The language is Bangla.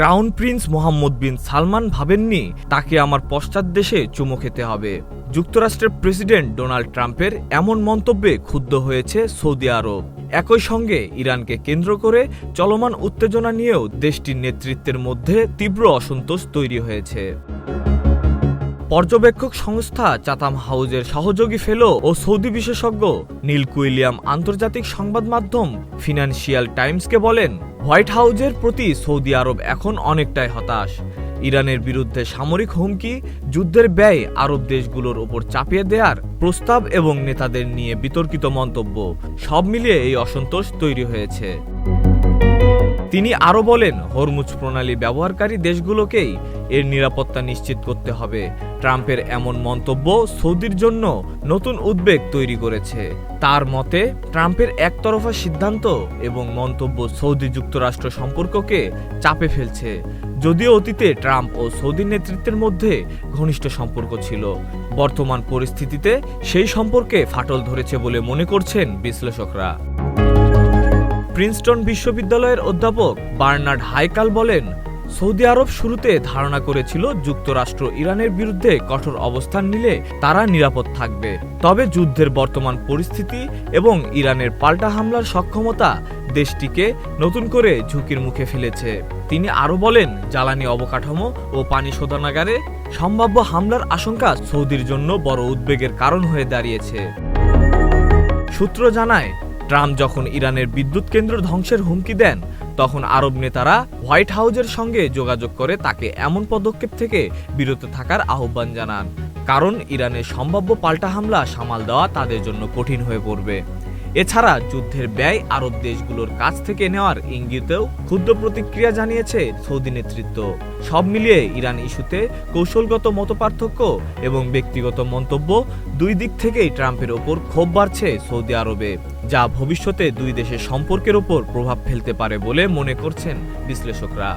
ক্রাউন প্রিন্স মোহাম্মদ বিন সালমান ভাবেননি তাকে আমার পশ্চাৎ দেশে চুমো খেতে হবে। যুক্তরাষ্ট্রের প্রেসিডেন্ট ডোনাল্ড ট্রাম্পের এমন মন্তব্যে ক্ষুব্ধ হয়েছে সৌদি আরব। একই সঙ্গে ইরানকে কেন্দ্র করে চলমান উত্তেজনা নিয়েও দেশটির নেতৃত্বের মধ্যে তীব্র অসন্তোষ তৈরি হয়েছে। পর্যবেক্ষক সংস্থা চাতাম হাউজের সহযোগী ফেলো ও সৌদি বিশেষজ্ঞ নীল কুইলিয়াম আন্তর্জাতিক সংবাদ মাধ্যম ফিনান্সিয়াল টাইমসকে বলেন, হোয়াইট হাউজের প্রতি সৌদি আরব এখন অনেকটাই হতাশ। ইরানের বিরুদ্ধে সামরিক হুমকি, যুদ্ধের ব্যয় আরব দেশগুলোর ওপর চাপিয়ে দেওয়ার প্রস্তাব এবং নেতাদের নিয়ে বিতর্কিত মন্তব্য, সব মিলিয়ে এই অসন্তোষ তৈরি হয়েছে। তিনি আরও বলেন, হরমুজ প্রণালী ব্যবহারকারী দেশগুলোকেই এর নিরাপত্তা নিশ্চিত করতে হবে। ট্রাম্পের এমন মন্তব্য সৌদির জন্য নতুন উদ্বেগ তৈরি করেছে। তার মতে, ট্রাম্পের একতরফা সিদ্ধান্ত এবং মন্তব্য সৌদি যুক্তরাষ্ট্র সম্পর্ককে চাপে ফেলছে। যদিও অতীতে ট্রাম্প ও সৌদি নেতৃত্বের মধ্যে ঘনিষ্ঠ সম্পর্ক ছিল, বর্তমান পরিস্থিতিতে সেই সম্পর্কে ফাটল ধরেছে বলে মনে করছেন বিশ্লেষকরা। প্রিন্সটন বিশ্ববিদ্যালয়ের অধ্যাপক বার্নার্ড হাইকাল বলেন, সৌদি আরব শুরুতে ধারণা করেছিল যুক্তরাষ্ট্র ইরানের বিরুদ্ধে কঠোর অবস্থান নিলে তারা নিরাপদ থাকবে। তবে যুদ্ধের বর্তমান পরিস্থিতি এবং ইরানের পাল্টা হামলার সক্ষমতা দেশটিকে নতুন করে ঝুঁকির মুখে ফেলেছে। তিনি আরও বলেন, জ্বালানি অবকাঠামো ও পানি শোধনাগারে সম্ভাব্য হামলার আশঙ্কা সৌদির জন্য বড় উদ্বেগের কারণ হয়ে দাঁড়িয়েছে। সূত্র জানায়, ট্রাম্প যখন ইরানের বিদ্যুৎ কেন্দ্র ধ্বংসের হুমকি দেন, তখন আরব নেতারা হোয়াইট হাউজের সঙ্গে যোগাযোগ করে তাকে এমন পদক্ষেপ থেকে বিরত থাকার আহ্বান জানান, কারণ ইরানের সম্ভাব্য পাল্টা হামলা সামাল দেওয়া তাদের জন্য কঠিন হয়ে পড়বে। এছাড়া যুদ্ধের ব্যয় আরব দেশগুলোর কাছ থেকে নেওয়ার ইঙ্গিতেও ক্ষুদ্র প্রতিক্রিয়া জানিয়েছে সৌদি নেতৃত্ব। সব মিলিয়ে ইরান ইস্যুতে কৌশলগত মতপার্থক্য এবং ব্যক্তিগত মন্তব্য, দুই দিক থেকেই ট্রাম্পের ওপর ক্ষোভ বাড়ছে সৌদি আরবে, যা ভবিষ্যতে দুই দেশের সম্পর্কের ওপর প্রভাব ফেলতে পারে বলে মনে করছেন বিশ্লেষকরা।